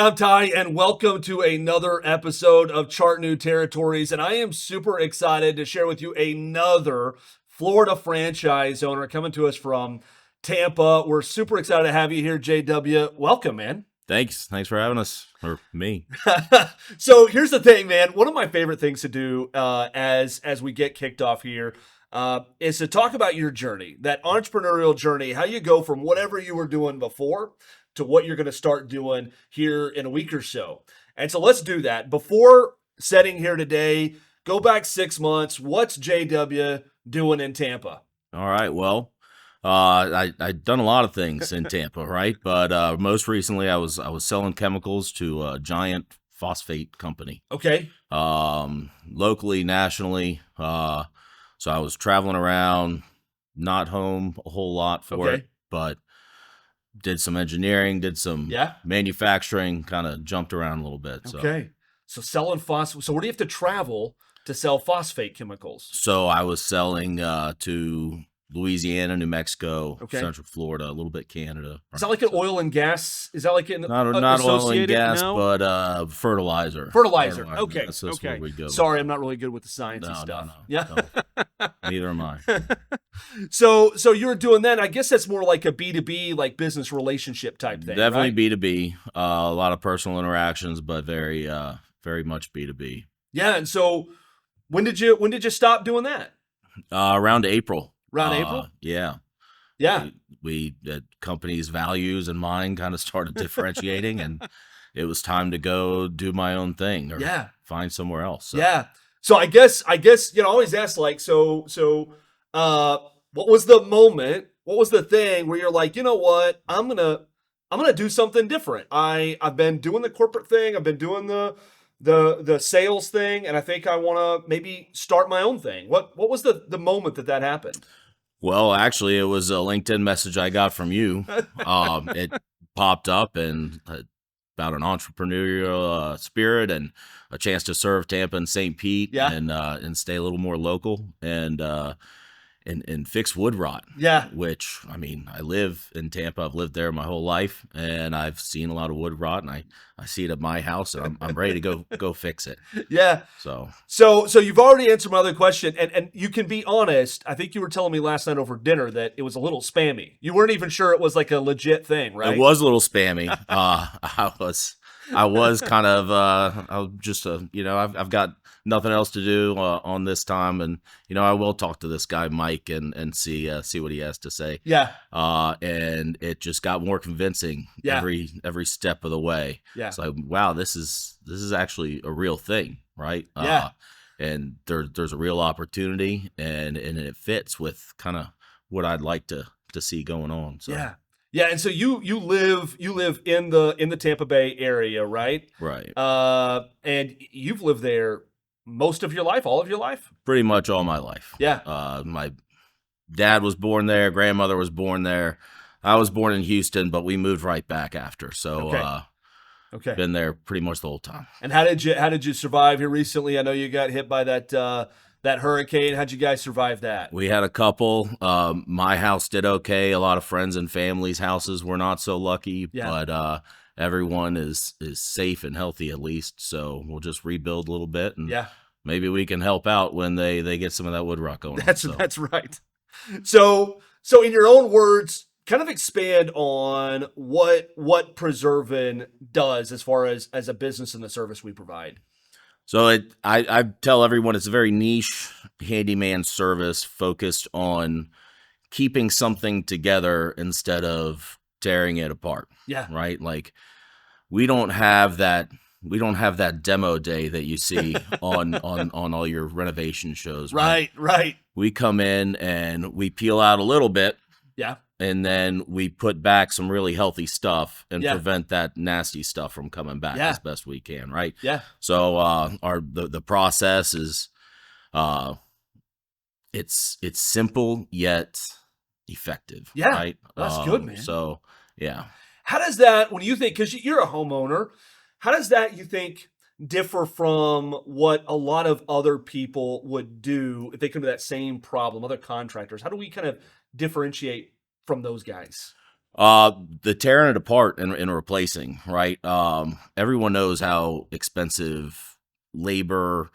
I'm Ty, and welcome to another episode of Chart New Territories. And I am super excited to share with you another Florida franchise owner coming to us from Tampa. We're super excited to have you here, JW. Welcome, man. Thanks for having us, or me. So here's the thing, man. One of my favorite things to do as we get kicked off here is to talk about your journey, that entrepreneurial journey, how you go from whatever you were doing before to what you're going to start doing here in a week or so. And so let's do that. Before setting here today, go back 6 months. What's JW doing in Tampa? All right. Well, I'd done a lot of things in Tampa, right? But most recently, I was selling chemicals to a giant phosphate company. Okay. Locally, nationally. So I was traveling around, not home a whole lot for it, but did some engineering, did some manufacturing, kind of jumped around a little bit. So. Okay. So selling phosphate. So where do you have to travel to sell phosphate chemicals? So I was selling to Louisiana, New Mexico, Central Florida, a little bit Canada. Is that like an oil and gas? Is that like an not oil and gas, but fertilizer. Fertilizer. Okay. That's where we go. Sorry, I'm not really good with the science and stuff. No. Yeah. Neither am I. So you're doing that. I guess that's more like a B2B, like business relationship type thing. Definitely right? B2B. A lot of personal interactions, but very much B2B. Yeah. And so when did you stop doing that? Around April. Around April? Yeah. Yeah. We the company's values and mine kind of started differentiating, and it was time to go do my own thing or find somewhere else. So. Yeah. So I guess I always ask like so what was the moment? What was the thing where you're like, you know what? I'm gonna do something different. I've been doing the corporate thing. I've been doing the sales thing, and I think I want to maybe start my own thing. What was the moment that happened? Well, actually, it was a LinkedIn message I got from you. It popped up and about an entrepreneurial spirit and a chance to serve Tampa and St. Pete and stay a little more local and fix wood rot. Yeah. Which, I mean, I live in Tampa. I've lived there my whole life, and I've seen a lot of wood rot, and I see it at my house, and I'm ready to go fix it. Yeah. So you've already answered my other question, and you can be honest. I think you were telling me last night over dinner that it was a little spammy. You weren't even sure it was like a legit thing, right? It was a little spammy. I was kind of I was just I've got nothing else to do on this time, and I will talk to this guy Mike and see what he has to say. Yeah. And it just got more convincing every step of the way. Yeah. It's like, wow, this is actually a real thing, right? Yeah. And there's a real opportunity, and it fits with kind of what I'd like to see going on. So. Yeah. Yeah, and so you live in the Tampa Bay area, right? Right. And you've lived there most of your life, all of your life? Pretty much all my life. Yeah. My dad was born there, grandmother was born there. I was born in Houston, but we moved right back after. So okay. Been there pretty much the whole time. And how did you survive here recently? I know you got hit by that hurricane. How'd you guys survive that? We had a couple. My house did okay. A lot of friends and families' houses were not so lucky, but everyone is safe and healthy at least. So we'll just rebuild a little bit, and maybe we can help out when they get some of that wood rot going. That's right. So in your own words, kind of expand on what Preservan does as far as a business and the service we provide. So I tell everyone it's a very niche handyman service focused on keeping something together instead of tearing it apart. Yeah. Right? Like we don't have that demo day that you see on all your renovation shows. Right. We come in and we peel out a little bit. Yeah. And then we put back some really healthy stuff and prevent that nasty stuff from coming back as best we can, right? Yeah. So the process is it's simple yet effective. Yeah. Right? That's good, man. So yeah. How does that, when you think, because you're a homeowner, how does that, you think, differ from what a lot of other people would do if they come to that same problem, other contractors? How do we kind of differentiate from those guys? The tearing it apart and replacing, right? Everyone knows how expensive labor,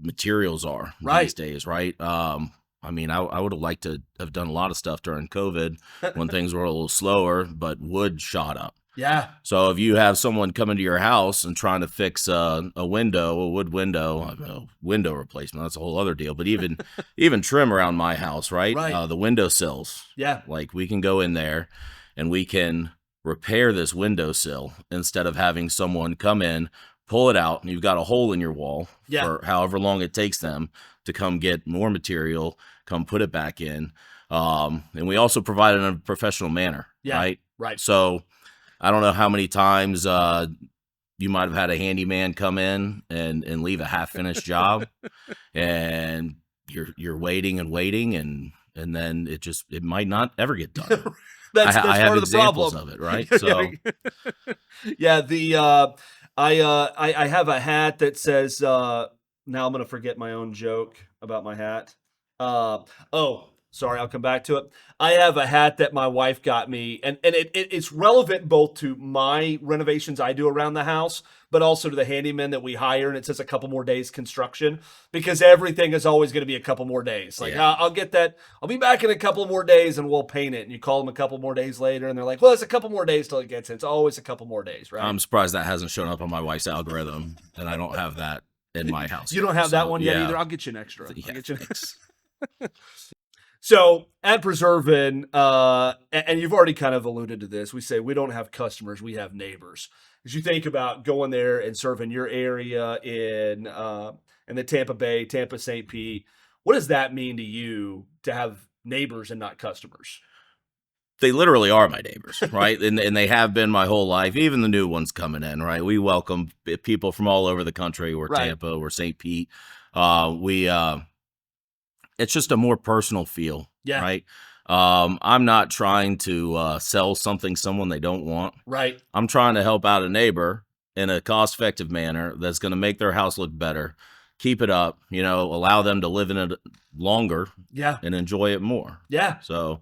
materials are these Right. days, right? I mean, I would have liked to have done a lot of stuff during COVID when things were a little slower, but wood shot up. Yeah. So if you have someone coming to your house and trying to fix a window, a wood window, window replacement, that's a whole other deal. But even trim around my house, right? Right. The windowsills, Yeah. like we can go in there and we can repair this windowsill instead of having someone come in, pull it out, and you've got a hole in your wall Yeah. for however long it takes them to come get more material, come put it back in. And we also provide it in a professional manner, Yeah. right? Right. So I don't know how many times you might have had a handyman come in and leave a half finished job, and you're waiting and waiting, and then it might not ever get done. That's I have part of the examples problem. of it, right? So Yeah, I have a hat that says now I'm gonna forget my own joke about my hat. Oh, sorry, I'll come back to it. I have a hat that my wife got me, and it's relevant both to my renovations I do around the house, but also to the handyman that we hire. And it says a couple more days construction, because everything is always going to be a couple more days. Like, yeah, I'll get that. I'll be back in a couple more days and we'll paint it. And you call them a couple more days later, and they're like, well, it's a couple more days till it gets in. It's always a couple more days, right? I'm surprised that hasn't shown up on my wife's algorithm, and I don't have that in my house You yet. don't have that So, one yet yeah, either. I'll get you an extra. I'll yeah, get you. thanks. So at Preservan, and you've already kind of alluded to this, we say we don't have customers, we have neighbors. As you think about going there and serving your area in the Tampa Bay, Tampa St. Pete, what does that mean to you to have neighbors and not customers? They literally are my neighbors, right? And they have been my whole life, even the new ones coming in, right? We welcome people from all over the country. We're Right. Tampa, we're St. Pete. We It's just a more personal feel, Yeah. right? I'm not trying to sell someone they don't want. Right. I'm trying to help out a neighbor in a cost-effective manner that's going to make their house look better, keep it up, allow them to live in it longer Yeah. and enjoy it more. Yeah. So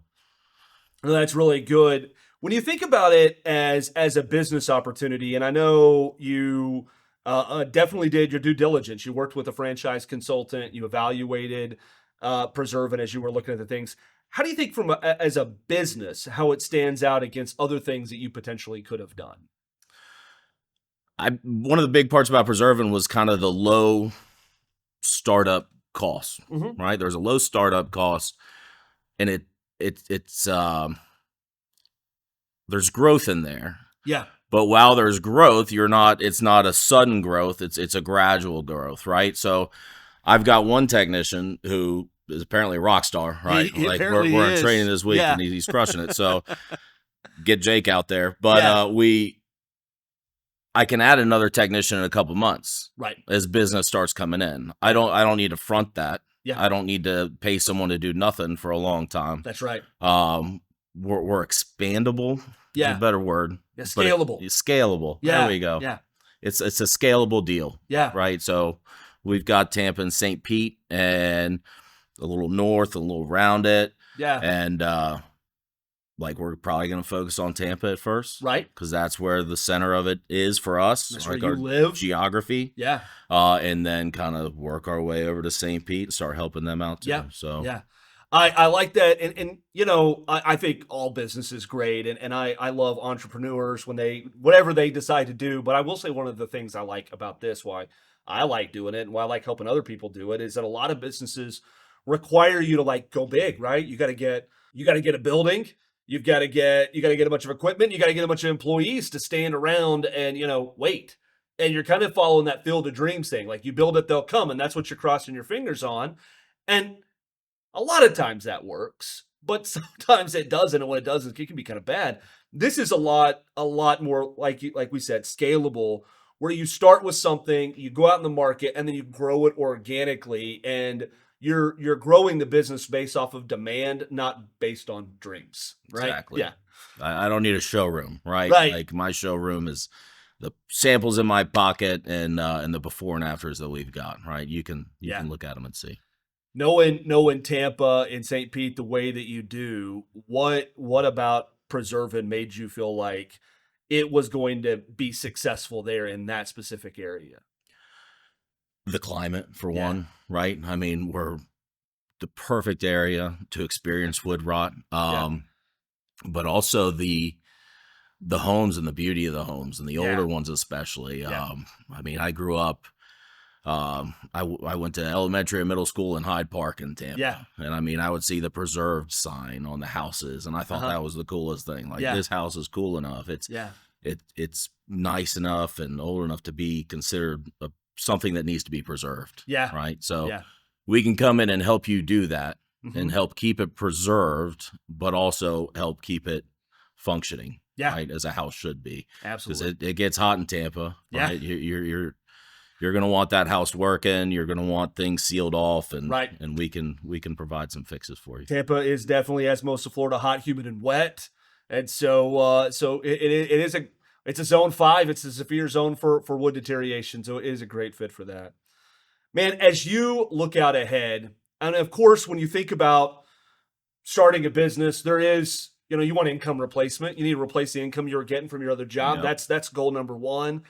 Well, that's really good. When you think about it as a business opportunity, and I know you definitely did your due diligence. You worked with a franchise consultant. You evaluated Preservan as you were looking at the things. How do you think, as a business, how it stands out against other things that you potentially could have done? one of the big parts about Preserving was kind of the low startup costs, Hmm. right? There's a low startup cost, and it's there's growth in there. Yeah. But while there's growth, it's not a sudden growth. It's a gradual growth, right? So I've got one technician who is apparently a rock star, right? He Like apparently we're in is. training this week Yeah. and he's crushing it. So get Jake out there. But Yeah. I can add another technician in a couple months Right. as business starts coming in. I don't need to front that. Yeah. I don't need to pay someone to do nothing for a long time. That's right. We're expandable. Yeah. Is a better word. Yeah. But Scalable. it's scalable. Yeah. There we go. Yeah. It's a scalable deal. Yeah. Right. So we've got Tampa and St. Pete and a little north, a little around it. Yeah. And like we're probably going to focus on Tampa at first. Right. Because that's where the center of it is for us. That's like where our you live. geography. Yeah. And then kind of work our way over to St. Pete and start helping them out too. Yeah. So Yeah. I like that. And I think all business is great. And I love entrepreneurs when whatever they decide to do. But I will say one of the things I like about this, why I like doing it and why I like helping other people do it, is that a lot of businesses require you to like go big, right? You got to get a building. You got to get a bunch of equipment. You got to get a bunch of employees to stand around and, wait. And you're kind of following that field of dreams thing. Like, you build it, they'll come. And that's what you're crossing your fingers on. And a lot of times that works, but sometimes it doesn't. And when it doesn't, it can be kind of bad. This is a lot more like we said, scalable, where you start with something, you go out in the market, and then you grow it organically, and you're growing the business based off of demand, not based on dreams. Right? exactly. Yeah. I don't need a showroom, right? Right. Like my showroom is the samples in my pocket and the before and afters that we've got, right? You can look at them and see. Knowing Tampa and St. Pete the way that you do, what about Preservan made you feel like it was going to be successful there in that specific area? The climate, for Yeah. one, right? I mean, we're the perfect area to experience wood rot. Yeah. But also the homes and the beauty of the homes and the Yeah. older ones especially. Yeah. I mean, I grew up. I went to elementary and middle school in Hyde Park in Tampa, Yeah. and I mean, I would see the preserved sign on the houses, and I thought Uh-huh. that was the coolest thing. Like, Yeah. this house is cool enough. Yeah. It's nice enough and old enough to be considered something that needs to be preserved. Yeah. Right. So Yeah. we can come in and help you do that Mhm. and help keep it preserved, but also help keep it functioning. Yeah. Right, as a house should be, because Absolutely. it gets hot in Tampa. Yeah. Right, you're going to want that house working. You're going to want things sealed off, and Right. and we can provide some fixes for you. Tampa is definitely, as most of Florida, hot, humid, and wet, and so it is it's a zone 5. It's a severe zone for wood deterioration, so it is a great fit for that. Man, as you look out ahead, and of course, when you think about starting a business, there is, you want income replacement. You need to replace the income you were getting from your other job. Yep. That's goal number one.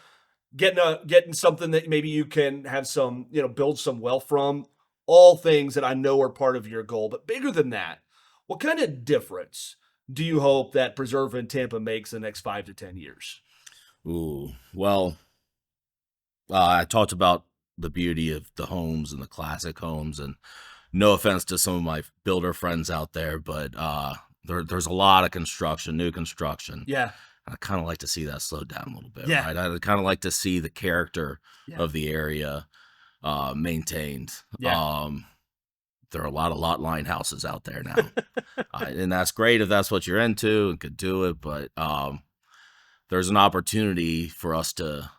Getting something that maybe you can have some, build some wealth from. All things that I know are part of your goal. But bigger than that, what kind of difference do you hope that Preservan Tampa makes in the next 5 to 10 years? Ooh, well, I talked about the beauty of the homes and the classic homes, and no offense to some of my builder friends out there, but there's a lot of construction, new construction. Yeah. I kind of like to see that slowed down a little bit, Yeah. right? I kind of like to see the character Yeah. of the area maintained. Yeah. There are a lot of lot line houses out there now, and that's great if that's what you're into and could do it. But there's an opportunity for us to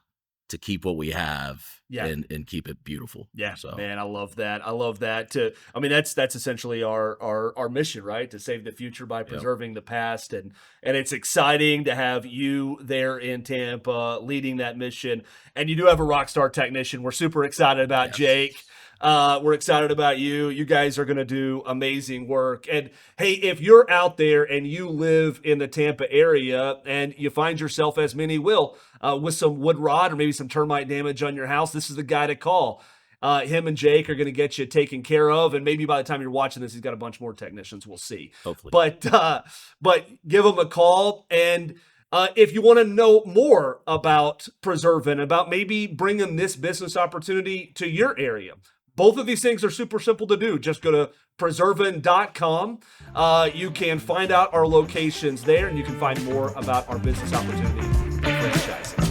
keep what we have, Yeah. and keep it beautiful. Yeah, So man, I love that. I love that. That's essentially our mission, right? To save the future by preserving the past, and it's exciting to have you there in Tampa leading that mission. And you do have a rock star technician. We're super excited about Yes. Jake. We're excited about you. You guys are going to do amazing work. And hey, if you're out there and you live in the Tampa area and you find yourself, as many will, with some wood rot or maybe some termite damage on your house, this is the guy to call. Him and Jake are going to get you taken care of. And maybe by the time you're watching this, he's got a bunch more technicians. We'll see. hopefully, But give him a call. And if you want to know more about Preservan, about maybe bringing this business opportunity to your area, both of these things are super simple to do. Just go to preservan.com. You can find out our locations there, and you can find more about our business opportunity and franchising.